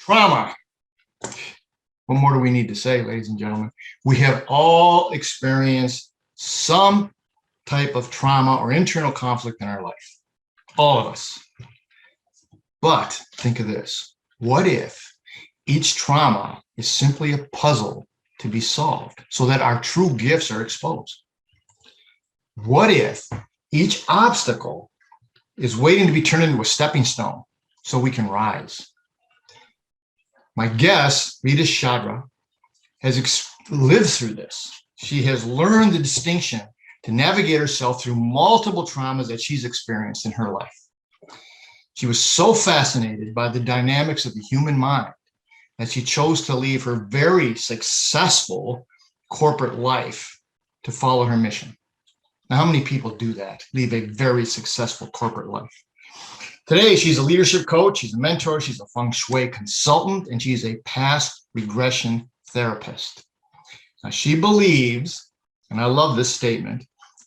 Trauma. What more do we need to say, ladies and gentlemen? We have all experienced some type of trauma or internal conflict in our life. All of us. But think of this. What if each trauma is simply a puzzle to be solved so that our true gifts are exposed? What if each obstacle is waiting to be turned into a stepping stone so we can rise? My guest, Rita Chadha, has lived through this. She has learned the distinction to navigate herself through multiple traumas that she's experienced in her life. She was so fascinated by the dynamics of the human mind that she chose to leave her very successful corporate life to follow her mission. Now, how many people do that? Leave a very successful corporate life. Today, she's a leadership coach, she's a mentor, she's a Feng Shui consultant, and she's a past regression therapist. Now, she believes, and I love this statement,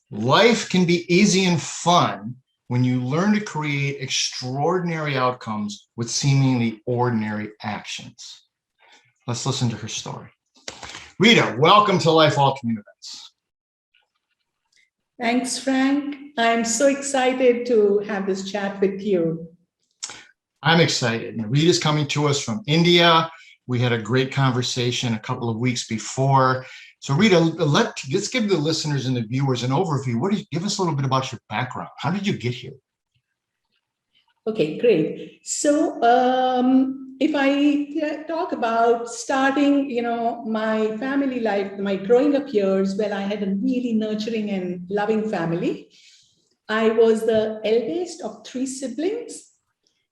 life can be easy and fun when you learn to create extraordinary outcomes with seemingly ordinary actions. Let's listen to her story. Rita, welcome to Life Alchemy Events. Thanks, Frank. I'm so excited to have this chat with you. I'm excited. Rita's coming to us from India. We had a great conversation a couple of weeks before. So Rita, let's give the listeners and the viewers an overview. Give us a little bit about your background. How did you get here? Okay, great. So if I talk about starting, my family life, my growing up years, well, I had a really nurturing and loving family. I was the eldest of 3 siblings.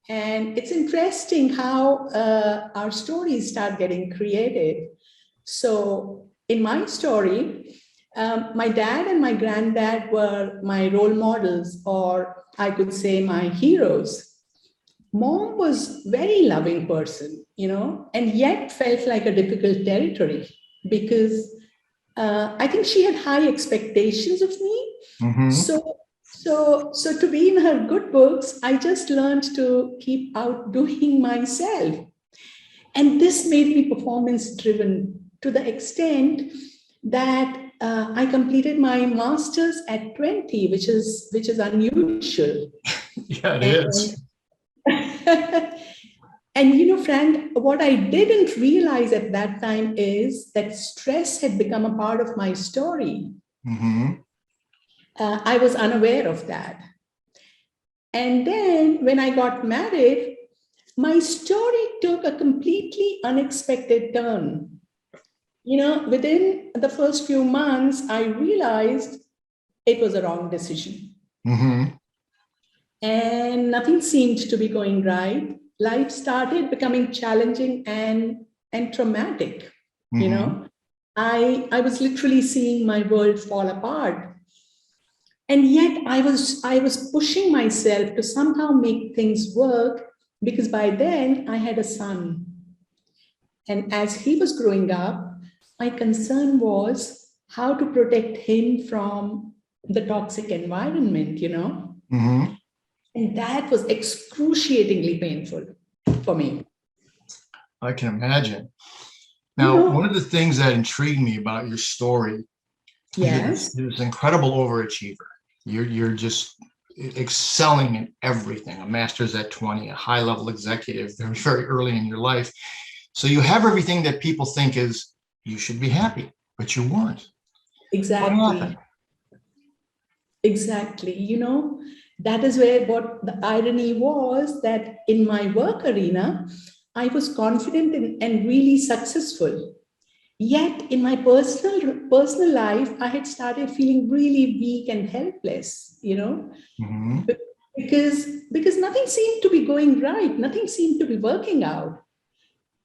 And it's interesting how our stories start getting created. So in my story, my dad and my granddad were my role models, or I could say my heroes. Mom was a very loving person, and yet felt like a difficult territory because I think she had high expectations of me. Mm-hmm. So to be in her good books, I just learned to keep outdoing myself. And this made me performance driven to the extent that I completed my master's at 20, which is unusual. Yeah, it is. And Frank, what I didn't realize at that time is that stress had become a part of my story. Mm-hmm. I was unaware of that. And then when I got married, my story took a completely unexpected turn. Within the first few months, I realized it was a wrong decision. Mm-hmm. And nothing seemed to be going right. Life started becoming challenging and traumatic. Mm-hmm. I was literally seeing my world fall apart. And yet I was pushing myself to somehow make things work because by then I had a son. And as he was growing up, my concern was how to protect him from the toxic environment, Mm-hmm. And that was excruciatingly painful for me. I can imagine. Now, one of the things that intrigued me about your story Yes. is incredible overachiever. You're just excelling in everything. A master's at 20, a high-level executive very, very early in your life. So you have everything that people think is you should be happy, but you weren't. Exactly. What happened? Exactly. That is where what the irony was, that in my work arena, I was confident and really successful. Yet in my personal life, I had started feeling really weak and helpless, Mm-hmm. because nothing seemed to be going right. Nothing seemed to be working out.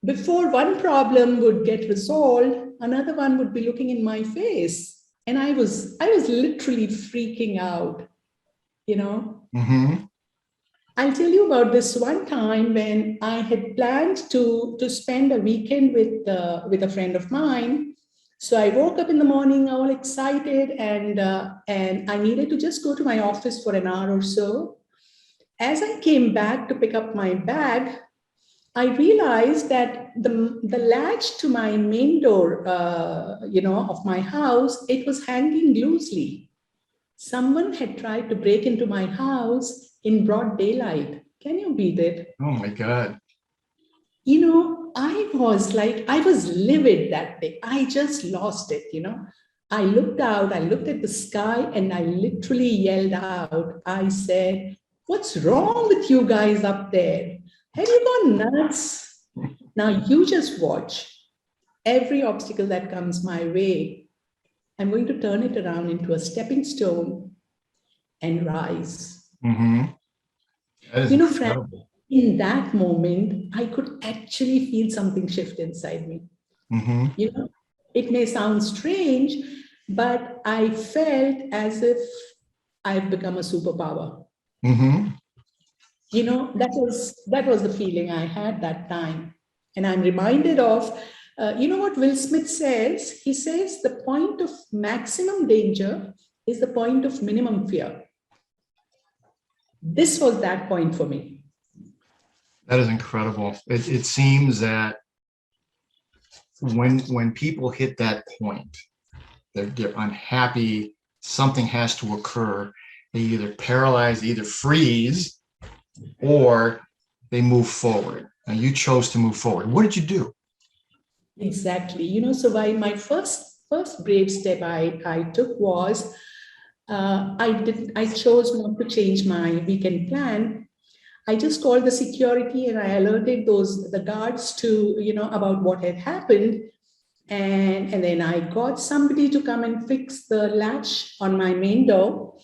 Before one problem would get resolved, another one would be looking in my face. And I was literally freaking out, Mm-hmm. I'll tell you about this one time when I had planned to spend a weekend with a friend of mine. So I woke up in the morning all excited, and I needed to just go to my office for an hour or so. As I came back to pick up my bag, I realized that the latch to my main door, of my house, it was hanging loosely. Someone had tried to break into my house in broad daylight. Can you beat it? Oh my God. I was livid that day. I just lost it. I looked out, I looked at the sky, and I literally yelled out. I said, "What's wrong with you guys up there? Have you gone nuts? Now you just watch. Every obstacle that comes my way, I'm going to turn it around into a stepping stone and rise." Mm-hmm. That is Frank, incredible. in that moment, I could actually feel something shift inside me. Mm-hmm. It may sound strange, but I felt as if I've become a superpower. Mm-hmm. That was the feeling I had that time. And I'm reminded of, what Will Smith says? He says the point of maximum danger is the point of minimum fear. This was that point for me. That is incredible. It seems that when people hit that point, they're unhappy, something has to occur. They either paralyze, they either freeze, or they move forward. And you chose to move forward. What did you do? Exactly. So my first brave step I took was I chose not to change my weekend plan. I just called the security and I alerted the guards to about what had happened, and then I got somebody to come and fix the latch on my main door.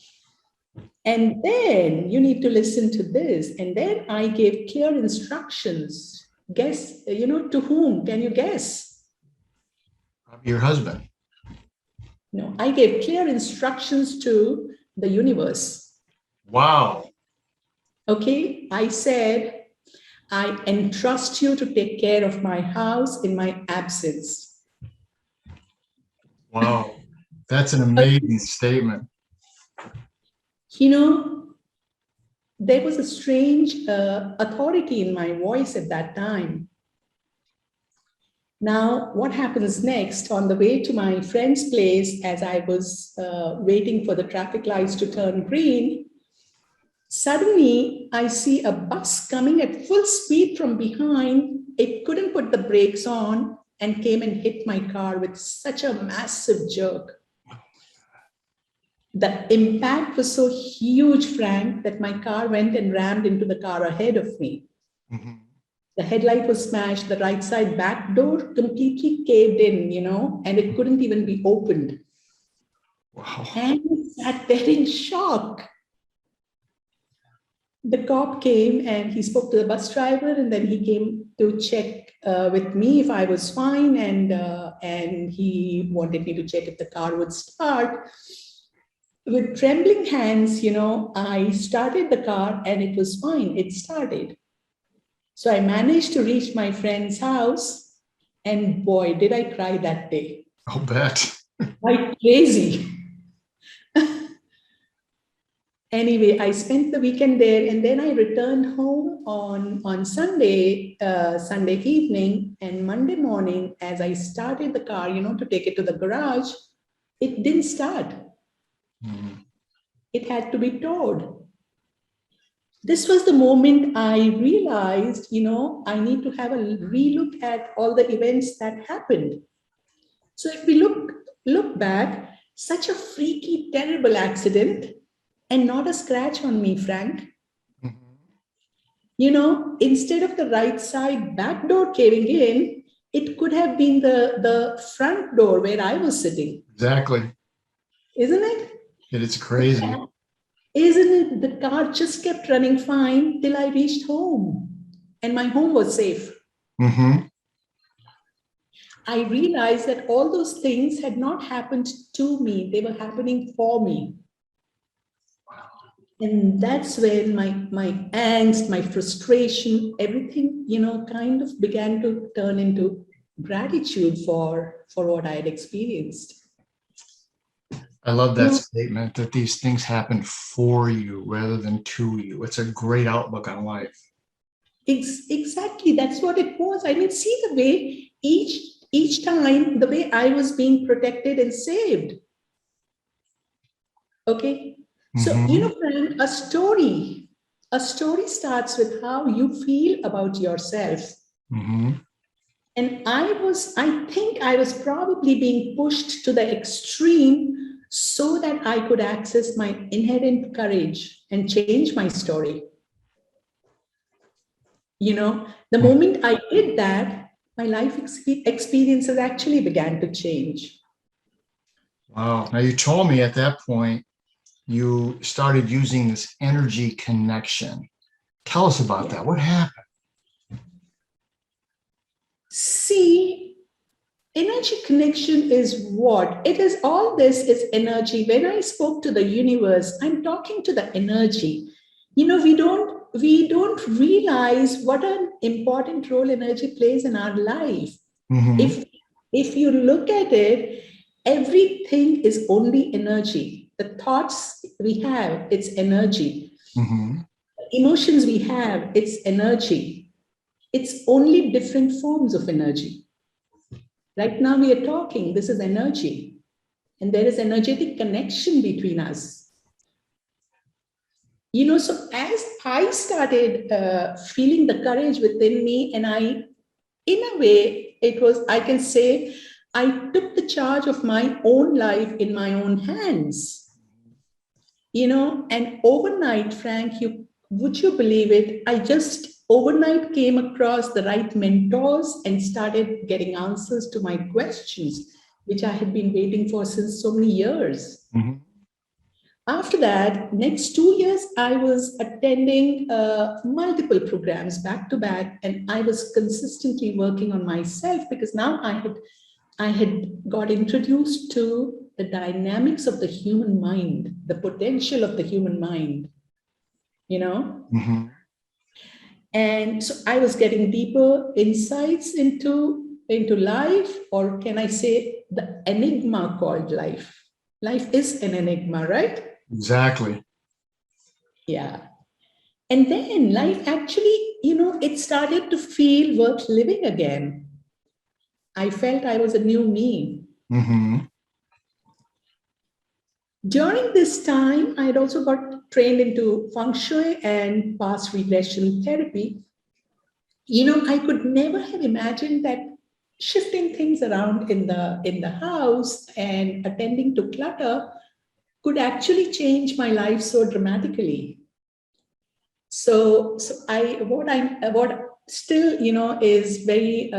And then you need to listen to this. And then I gave clear instructions. Guess, to whom? Can you guess? Your husband. No, I gave clear instructions to the universe. Wow. Okay, I said, I entrust you to take care of my house in my absence. Wow. That's an amazing statement. There was a strange authority in my voice at that time. Now, what happens next? On the way to my friend's place, as I was waiting for the traffic lights to turn green, suddenly I see a bus coming at full speed from behind. It couldn't put the brakes on and came and hit my car with such a massive jerk. The impact was so huge, Frank, that my car went and rammed into the car ahead of me. Mm-hmm. The headlight was smashed, the right side back door completely caved in, and it couldn't even be opened. Wow. And I sat there in shock. The cop came and he spoke to the bus driver, and then he came to check with me if I was fine, and he wanted me to check if the car would start. With trembling hands, I started the car and it was fine. It started. So I managed to reach my friend's house, and boy, did I cry that day. I'll bet. Like crazy. Anyway, I spent the weekend there, and then I returned home on Sunday evening, and Monday morning, as I started the car, to take it to the garage, it didn't start. Mm-hmm. It had to be towed. This was the moment I realized, I need to have a relook at all the events that happened. So if we look back, such a freaky, terrible accident, and not a scratch on me, Frank. Mm-hmm. Instead of the right side back door caving in, it could have been the front door where I was sitting. Exactly. Isn't it? It is crazy. Isn't it? The car just kept running fine till I reached home, and my home was safe. Mm-hmm. I realized that all those things had not happened to me. They were happening for me. And that's when my angst, my frustration, everything, kind of began to turn into gratitude for what I had experienced. I love that statement that these things happen for you rather than to you. It's a great outlook on life. Exactly, that's what it was. I mean, see the way each time, the way I was being protected and saved. Okay. So, Mm-hmm. Frank, a story starts with how you feel about yourself. Mm-hmm. And I think I was probably being pushed to the extreme so that I could access my inherent courage and change my story. The moment I did that, my life experiences actually began to change. Wow. Now you told me at that point you started using this energy connection. Tell us about Yeah. that. What happened? See, energy connection is what? It is all this is energy. When I spoke to the universe, I'm talking to the energy. We don't realize what an important role energy plays in our life. Mm-hmm. If you look at it, everything is only energy. The thoughts we have, it's energy. Mm-hmm. Emotions we have, it's energy. It's only different forms of energy. Right now we are talking, this is energy, and there is energetic connection between us. So as I started feeling the courage within me, and in a way, it was, I can say, I took the charge of my own life in my own hands. And overnight, Frank, would you believe it? I just overnight came across the right mentors and started getting answers to my questions, which I had been waiting for since so many years. Mm-hmm. After that, next 2 years, I was attending multiple programs back to back, and I was consistently working on myself because now I had got introduced to the dynamics of the human mind, the potential of the human mind, you know. Mm-hmm. And so I was getting deeper insights into life, or can I say the enigma called life. Life is an enigma, right? Exactly. Yeah. And then life actually, it started to feel worth living again. I felt I was a new me. Mm-hmm. During this time, I had also got trained into Feng Shui and past regression therapy. I could never have imagined that shifting things around in the house and attending to clutter could actually change my life so dramatically. So what still is very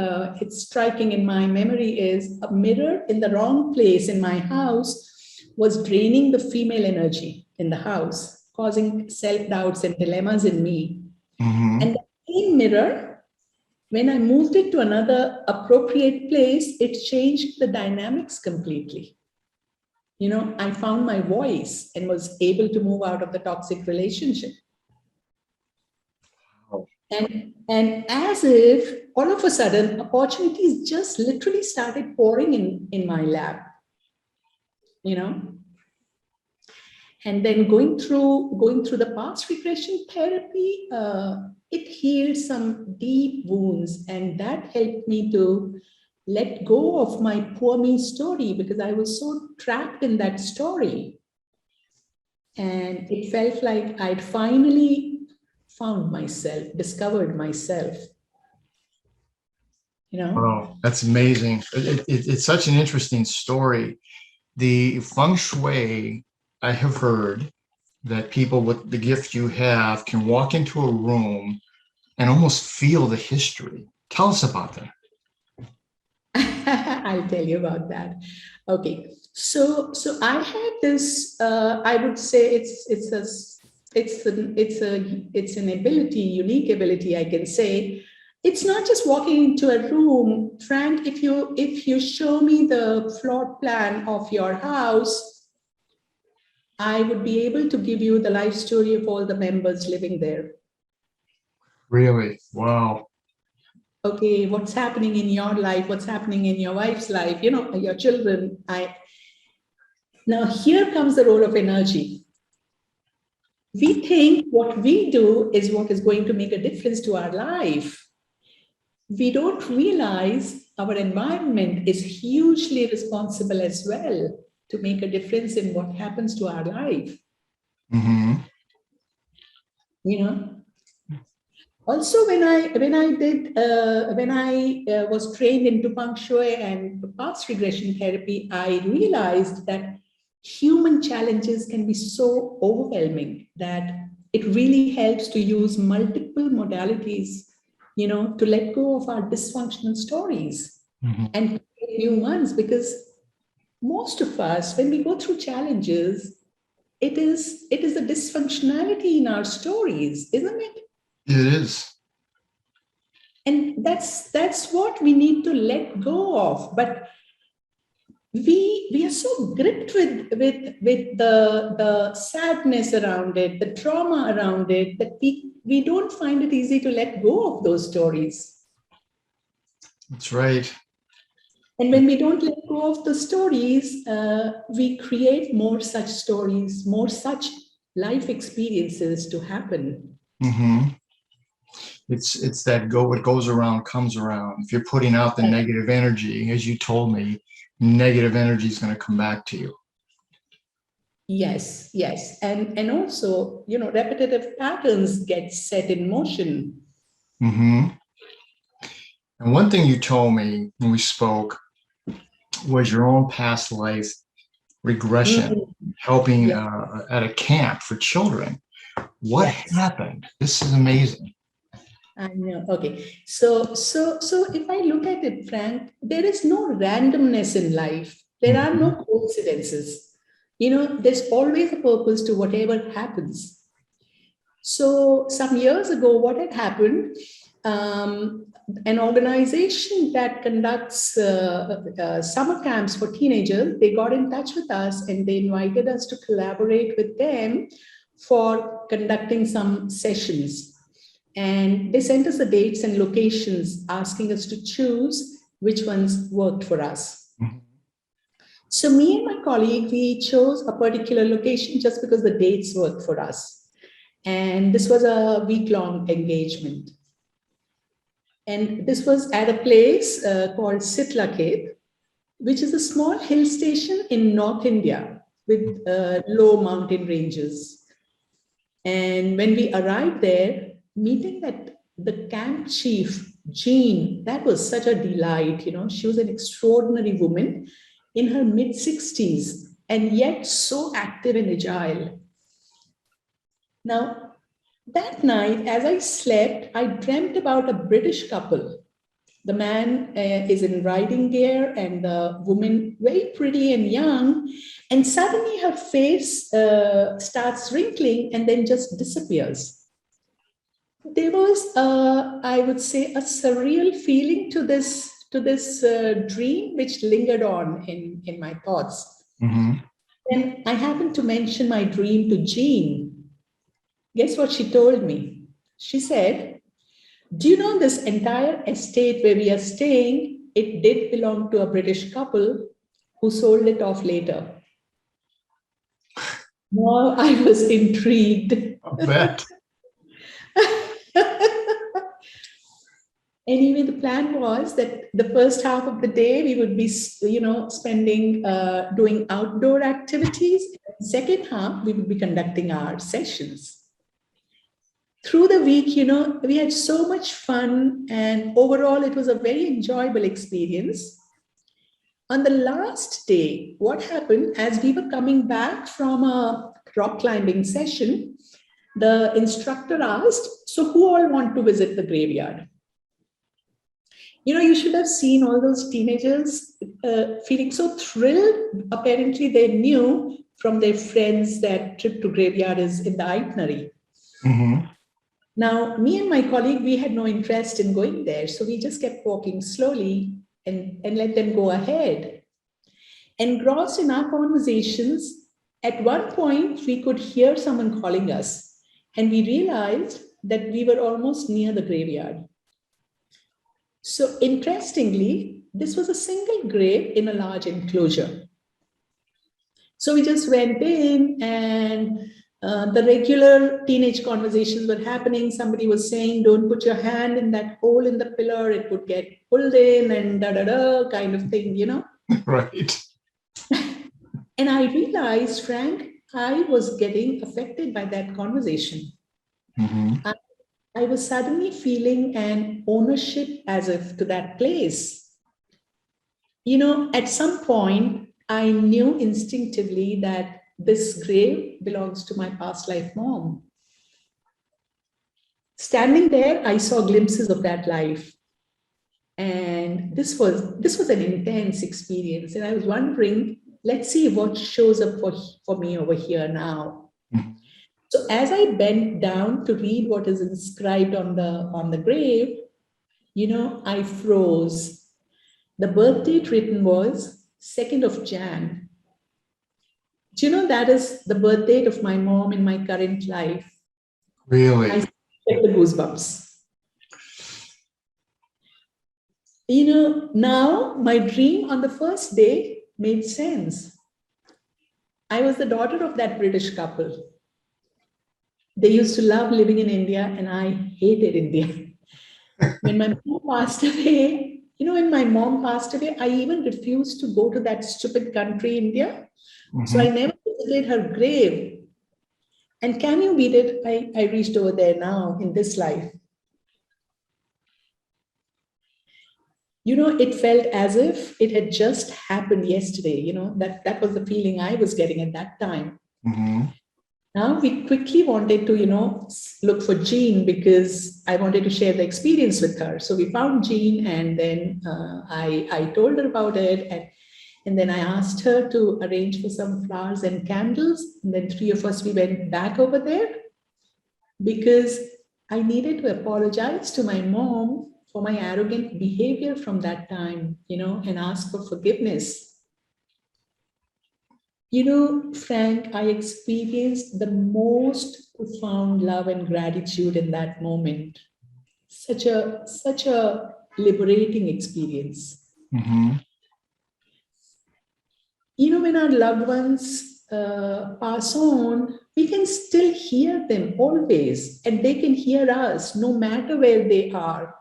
it's striking in my memory is a mirror in the wrong place in my house was draining the female energy in the house, causing self doubts and dilemmas in me. Mm-hmm. And the same mirror, when I moved it to another appropriate place, it changed the dynamics completely. I found my voice and was able to move out of the toxic relationship. And as if all of a sudden opportunities just literally started pouring in my lap, you know. And then going through the past regression therapy, it healed some deep wounds, and that helped me to let go of my poor me story because I was so trapped in that story. And it felt like I'd finally found myself, discovered myself, you know. Wow, that's amazing. It's such an interesting story. The feng shui, I have heard that people with the gift you have can walk into a room and almost feel the history. Tell us about that. I'll tell you about that. Okay, so I had this. I would say it's an ability, unique ability. I can say it's not just walking into a room, Frank. If you show me the floor plan of your house, I would be able to give you the life story of all the members living there. Really? Wow. Okay, what's happening in your life, what's happening in your wife's life, your children. Now here comes the role of energy. We think what we do is what is going to make a difference to our life. We don't realize our environment is hugely responsible as well to make a difference in what happens to our life. Mm-hmm. You know, also when I was trained into Feng Shui and past regression therapy, I realized that human challenges can be so overwhelming that it really helps to use multiple modalities, to let go of our dysfunctional stories Mm-hmm. and create new ones. Because most of us, when we go through challenges, it is the dysfunctionality in our stories, isn't it? It is. And that's what we need to let go of. But we are so gripped with the sadness around it, the trauma around it, that we don't find it easy to let go of those stories. That's right. And when we don't let go of the stories, we create more such stories, more such life experiences to happen. Mm-hmm. It's that what goes around comes around. If you're putting out the negative energy, as you told me, negative energy is going to come back to you. Yes, yes. And also, repetitive patterns get set in motion. Mm-hmm. And one thing you told me when we spoke was your own past life regression, helping Yeah. at a camp for children. What Yes. happened? This is amazing. I know. Okay. So if I look at it, Frank, there is no randomness in life. There are Mm-hmm. no coincidences. There's always a purpose to whatever happens. So some years ago, what had happened, an organization that conducts summer camps for teenagers, they got in touch with us and they invited us to collaborate with them for conducting some sessions. And they sent us the dates and locations, asking us to choose which ones worked for us. Mm-hmm. So me and my colleague, we chose a particular location just because the dates worked for us. And this was a week-long engagement. And this was at a place called Sitla Cape, which is a small hill station in North India with low mountain ranges. And when we arrived there, meeting the camp chief, Jean, that was such a delight. She was an extraordinary woman in her mid-60s and yet so active and agile. Now, that night, as I slept, I dreamt about a British couple. The man is in riding gear and the woman very pretty and young. And suddenly her face starts wrinkling and then just disappears. There was, I would say, a surreal feeling to this dream, which lingered on in my thoughts. Mm-hmm. And I happened to mention my dream to Jean. Guess what she told me? She said, "Do you know this entire estate where we are staying? It did belong to a British couple who sold it off later." Now I was intrigued. I bet. Anyway, the plan was that the first half of the day we would be, spending doing outdoor activities. Second half, we would be conducting our sessions. Through the week, we had so much fun, and overall, it was a very enjoyable experience. On the last day, what happened as we were coming back from a rock climbing session, the instructor asked, "So, who all want to visit the graveyard?" You should have seen all those teenagers feeling so thrilled. Apparently, they knew from their friends that trip to graveyard is in the itinerary. Mm-hmm. Now, me and my colleague, we had no interest in going there. So we just kept walking slowly and let them go ahead. Engrossed in our conversations, at one point, we could hear someone calling us. And we realized that we were almost near the graveyard. So interestingly, this was a single grave in a large enclosure. So we just went in and The regular teenage conversations were happening. Somebody was saying, don't put your hand in that hole in the pillar, it would get pulled in, and da da da kind of thing, you know. Right. And I realized, Frank, I was getting affected by that conversation. Mm-hmm. I was suddenly feeling an ownership as if to that place. You know, at some point, I knew instinctively that this grave belongs to my past life mom. Standing there, I saw glimpses of that life. And this was an intense experience. And I was wondering, let's see what shows up for me over here now. Mm-hmm. So as I bent down to read what is inscribed on the grave, you know, I froze. The birth date written was 2nd of Jan. Do you know that is the birth date of my mom in my current life? Really? I get the goosebumps. You know, now my dream on the first day made sense. I was the daughter of that British couple. They used to love living in India, and I hated India. When my mom passed away, you know, when my mom passed away, I even refused to go to that stupid country, India. So I Mm-hmm. never visited her grave. And can you beat it? I reached over there now in this life. You know, it felt as if it had just happened yesterday. You know, that was the feeling I was getting at that time. Mm-hmm. Now we quickly wanted to, you know, look for Jean because I wanted to share the experience with her. So we found Jean, and then I told her about it, and then I asked her to arrange for some flowers and candles. And then three of us, we went back over there because I needed to apologize to my mom for my arrogant behavior from that time, you know, and ask for forgiveness. You know, Frank, I experienced the most profound love and gratitude in that moment. Such a liberating experience. Mm-hmm. You know, when our loved ones pass on, we can still hear them always, and they can hear us no matter where they are.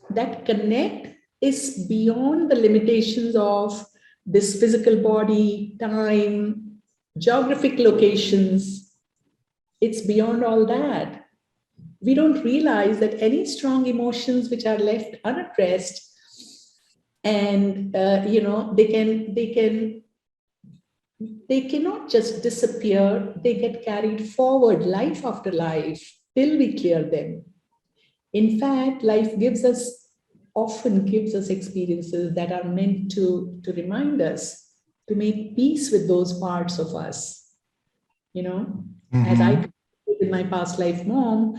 That connect is beyond the limitations of this physical body, time, geographic locations. It's beyond all that. We don't realize that any strong emotions which are left unaddressed, and you know, they cannot just disappear. They get carried forward life after life till we clear them. In fact, life often gives us experiences that are meant to remind us, to make peace with those parts of us. You know, as Mm-hmm. I with my past life mom,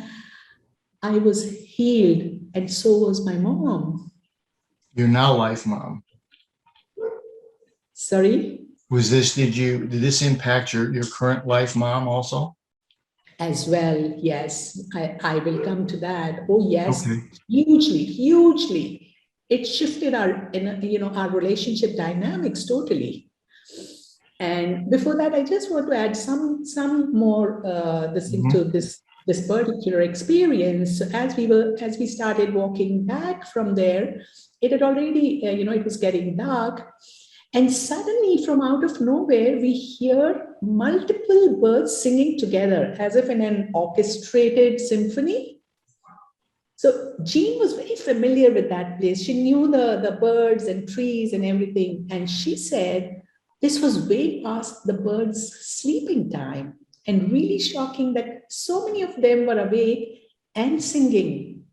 I was healed, and so was my mom. Your now life mom. Sorry? Did this impact your current life mom also? As well, yes, I will come to that. Oh, yes, Okay. hugely, hugely. It shifted our relationship dynamics totally. And before that, I just want to add some more this Mm-hmm. into this particular experience. So as we started walking back from there, it had already it was getting dark, and suddenly from out of nowhere we hear multiple birds singing together as if in an orchestrated symphony. So Jean was very familiar with that place. She knew the birds and trees and everything. And she said this was way past the birds' sleeping time, and really shocking that so many of them were awake and singing.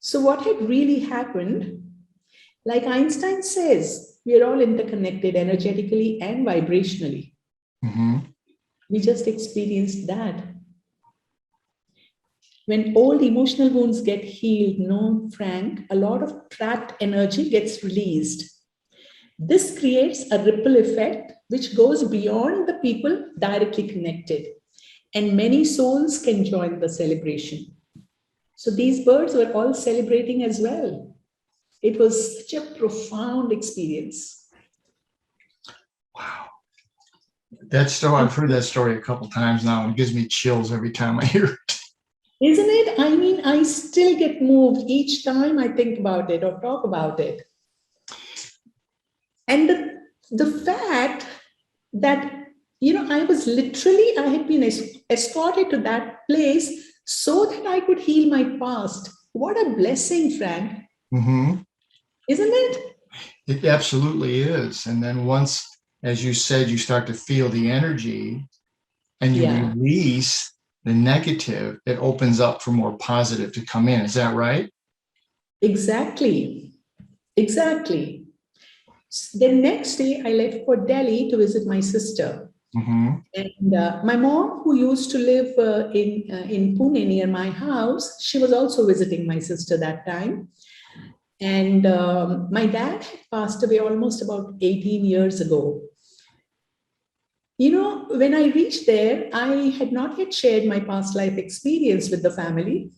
So, what had really happened, like Einstein says, we are all interconnected energetically and vibrationally. Mm-hmm. We just experienced that. When old emotional wounds get healed, no, Frank, a lot of trapped energy gets released. This creates a ripple effect which goes beyond the people directly connected, and many souls can join the celebration. So these birds were all celebrating as well. It was such a profound experience. Wow. That story, I've heard that story a couple times now, and it gives me chills every time I hear it. Isn't it? I mean, I still get moved each time I think about it or talk about it. And the fact that, I had been escorted to that place so that I could heal my past. What a blessing, Frank. Mm-hmm. Isn't it? It absolutely is. And then once, as you said, you start to feel the energy and you Yeah, release the negative, it opens up for more positive to come in. Is that right? exactly. Exactly. The next day, I left for Delhi to visit my sister. Mm-hmm. And my mom, who used to live in Pune near my house, she was also visiting my sister that time. And my dad had passed away almost about 18 years ago. When I reached there, I had not yet shared my past life experience with the family.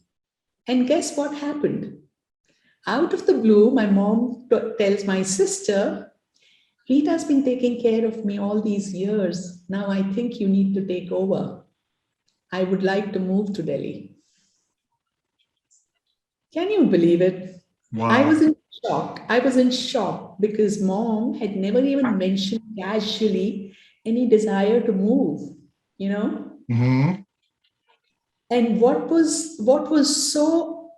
And guess what happened? Out of the blue, my mom tells my sister, Rita's been taking care of me all these years. Now I think you need to take over. I would like to move to Delhi. Can you believe it? I Wow. was in shock. I was in shock because mom had never even mentioned casually any desire to move, you know? Mm-hmm. And what was so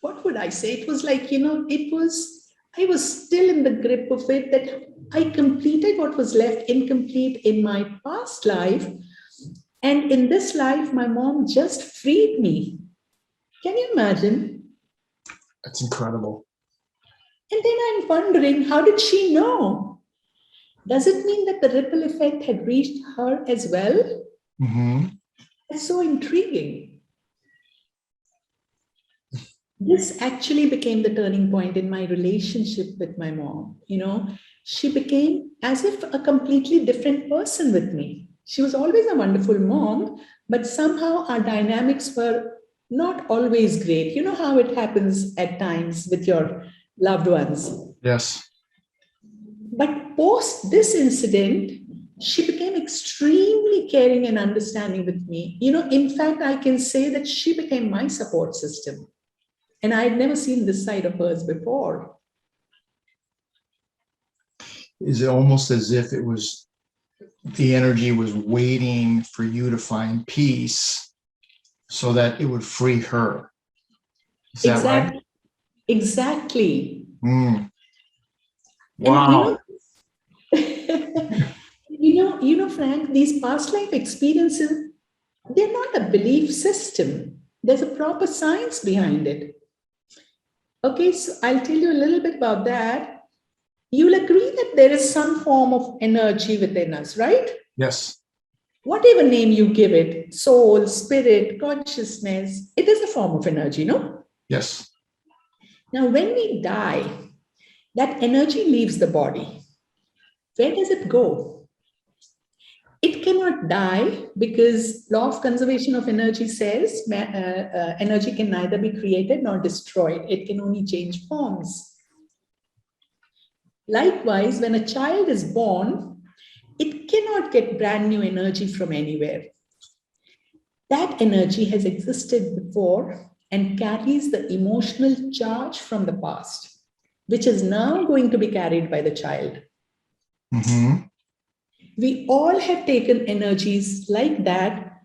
what would I say? It was like, I was still in the grip of it that I completed what was left incomplete in my past life. And in this life, my mom just freed me. Can you imagine? That's incredible. And then I'm wondering, how did she know? Does it mean that the ripple effect had reached her as well? Mm-hmm. It's so intriguing. This actually became the turning point in my relationship with my mom. She became as if a completely different person with me. She was always a wonderful mom, but somehow our dynamics were not always great. You know how it happens at times with your loved ones. Yes. But post this incident, she became extremely caring and understanding with me. In fact, I can say that she became my support system. And I had never seen this side of hers before. Is it almost as if it was the energy was waiting for you to find peace so that it would free her? Is that right? Exactly. Exactly. Mm. And Wow. Frank, these past life experiences, they're not a belief system. There's a proper science behind it. Okay, so I'll tell you a little bit about that. You'll agree that there is some form of energy within us, right? Yes. Whatever name you give it, soul, spirit, consciousness, it is a form of energy, no? Yes. Now, when we die, that energy leaves the body. Where does it go? It cannot die because law of conservation of energy says energy can neither be created nor destroyed. It can only change forms. Likewise, when a child is born, it cannot get brand new energy from anywhere. That energy has existed before and carries the emotional charge from the past, which is now going to be carried by the child. Mm-hmm. We all have taken energies like that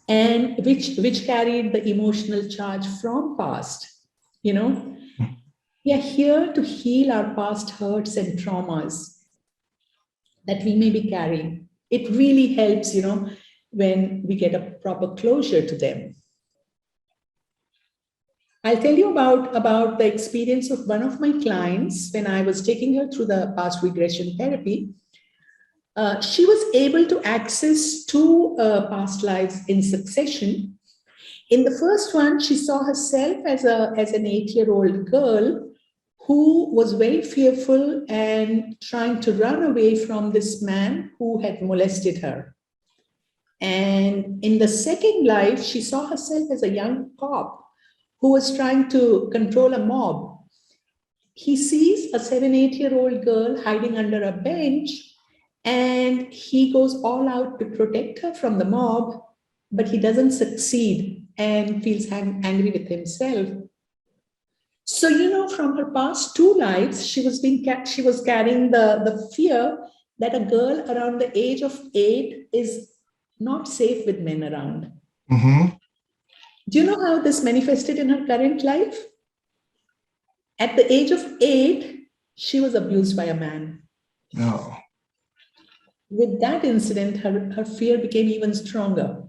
and which carried the emotional charge from past. You know, we are here to heal our past hurts and traumas that we may be carrying. It really helps, when we get a proper closure to them. I'll tell you about the experience of one of my clients when I was taking her through the past regression therapy. She was able to access two past lives in succession. In the first one, she saw herself as an 8-year-old girl who was very fearful and trying to run away from this man who had molested her. And in the second life, she saw herself as a young cop who was trying to control a mob. He sees a 7, 8-year-old girl hiding under a bench And he goes all out to protect her from the mob, but he doesn't succeed and feels angry with himself. So, from her past two lives, she was carrying the fear that a girl around the age of 8 is not safe with men around. Mm-hmm. Do you know how this manifested in her current life? At the age of 8, she was abused by a man. No. With that incident, her fear became even stronger.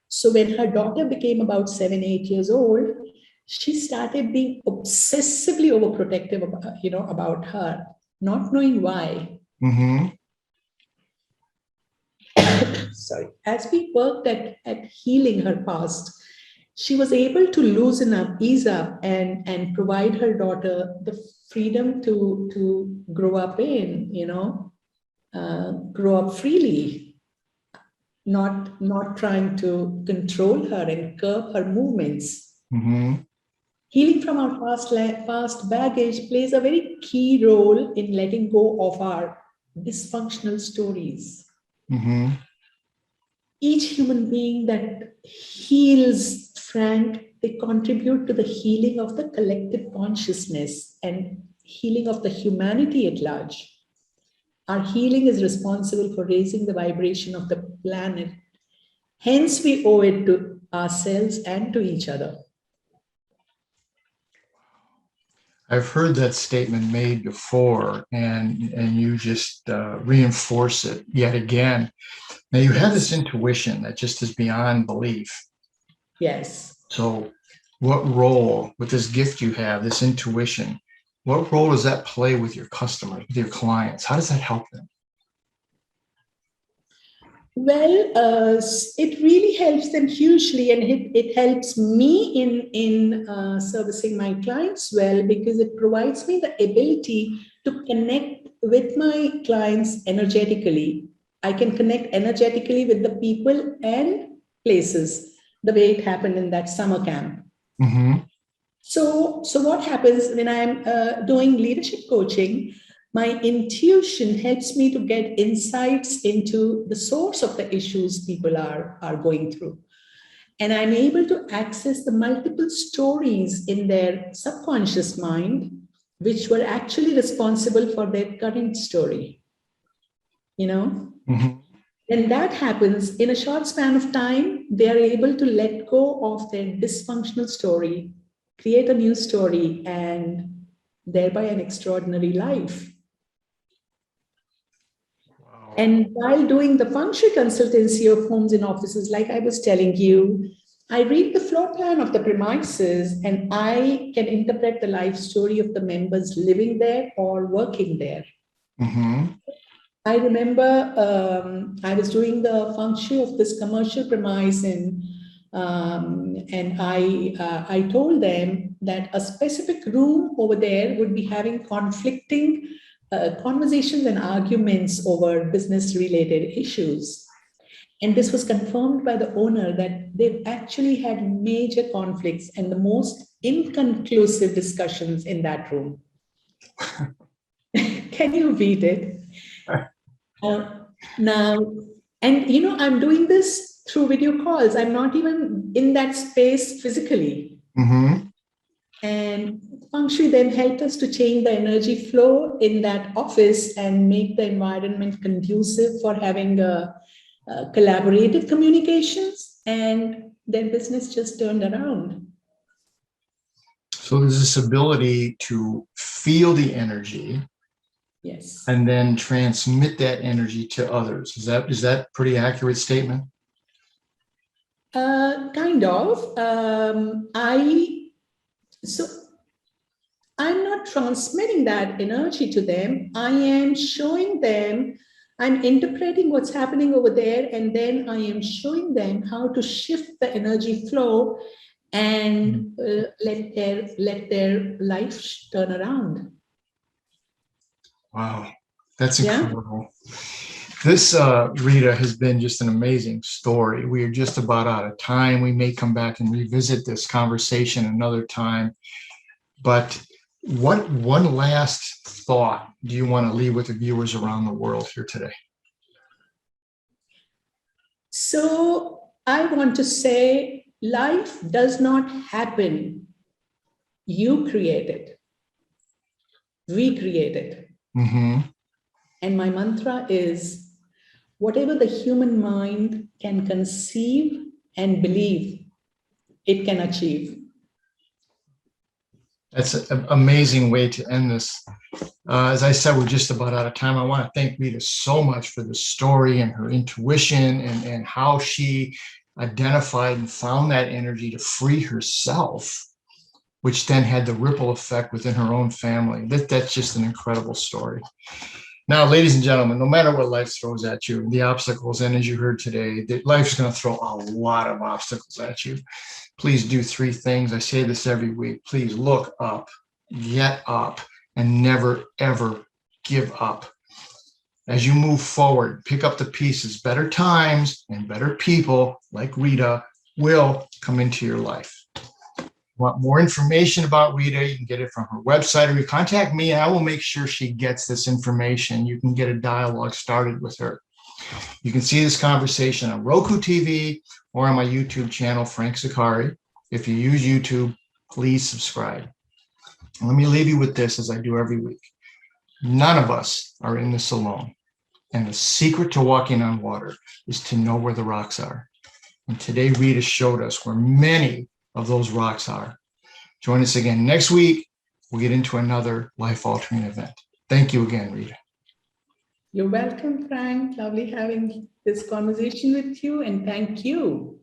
So when her daughter became about 7, 8 years old, she started being obsessively overprotective about her, not knowing why. Mm-hmm. Sorry. As we worked at healing her past, she was able to loosen up, ease up, and provide her daughter the freedom to grow up grow up freely, not trying to control her and curb her movements. Mm-hmm. Healing from our past baggage plays a very key role in letting go of our dysfunctional stories. Mm-hmm. Each human being that heals, Frank, they contribute to the healing of the collective consciousness and healing of the humanity at large. Our healing is responsible for raising the vibration of the planet. Hence, we owe it to ourselves and to each other. I've heard that statement made before, and you just reinforce it yet again. Now, you have this intuition that just is beyond belief. Yes. So what role, with this gift you have, this intuition, what role does that play with your customers, with your clients? How does that help them? Well, it really helps them hugely, and it helps me in servicing my clients well, because it provides me the ability to connect with my clients energetically. I can connect energetically with the people and places, the way it happened in that summer camp. Mm-hmm. So what happens when I'm doing leadership coaching? My intuition helps me to get insights into the source of the issues people are going through. And I'm able to access the multiple stories in their subconscious mind, which were actually responsible for their current story. Mm-hmm. When that happens, in a short span of time, they are able to let go of their dysfunctional story, create a new story, and thereby an extraordinary life. Wow. And while doing the Feng Shui consultancy of homes and offices, like I was telling you, I read the floor plan of the premises and I can interpret the life story of the members living there or working there. Mm-hmm. I remember I was doing the Feng Shui of this commercial premise, and I told them that a specific room over there would be having conflicting conversations and arguments over business-related issues. And this was confirmed by the owner that they've actually had major conflicts and the most inconclusive discussions in that room. Can you beat it? Now, and I'm doing this through video calls. I'm not even in that space physically. Mm-hmm. And Feng Shui then helped us to change the energy flow in that office and make the environment conducive for having collaborative communications, and their business just turned around. So there's this ability to feel the energy, yes, and then transmit that energy to others. Is that pretty accurate statement? Kind of. I'm not transmitting that energy to them. I am showing them, I'm interpreting what's happening over there, and then I am showing them how to shift the energy flow and let their life turn around. Wow, that's incredible. Yeah. This, Rita, has been just an amazing story. We are just about out of time. We may come back and revisit this conversation another time. But What one last thought do you want to leave with the viewers around the world here today? So I want to say life does not happen. You create it. We create it. Mm-hmm. And my mantra is whatever the human mind can conceive and believe, it can achieve. That's an amazing way to end this. As I said, we're just about out of time. I want to thank Rita so much for the story and her intuition and how she identified and found that energy to free herself, which then had the ripple effect within her own family. That's just an incredible story. Now, ladies and gentlemen, no matter what life throws at you, the obstacles, and as you heard today, life's going to throw a lot of obstacles at you. Please do three things. I say this every week. Please look up, get up, and never, ever give up. As you move forward, pick up the pieces. Better times and better people like Rita will come into your life. Want more information about Rita, you can get it from her website, or you contact me and I will make sure she gets this information. You can get a dialogue started with her. You can see this conversation on ROKU TV or on my YouTube channel, Frank Zaccari. If you use YouTube, please subscribe. And let me leave you with this as I do every week. None of us are in this alone. And the secret to walking on water is to know where the rocks are. And today, Rita showed us where many of those rocks are. Join us again next week. We'll get into another life-altering event. Thank you again, Rita. You're welcome, Frank. Lovely having this conversation with you, and thank you.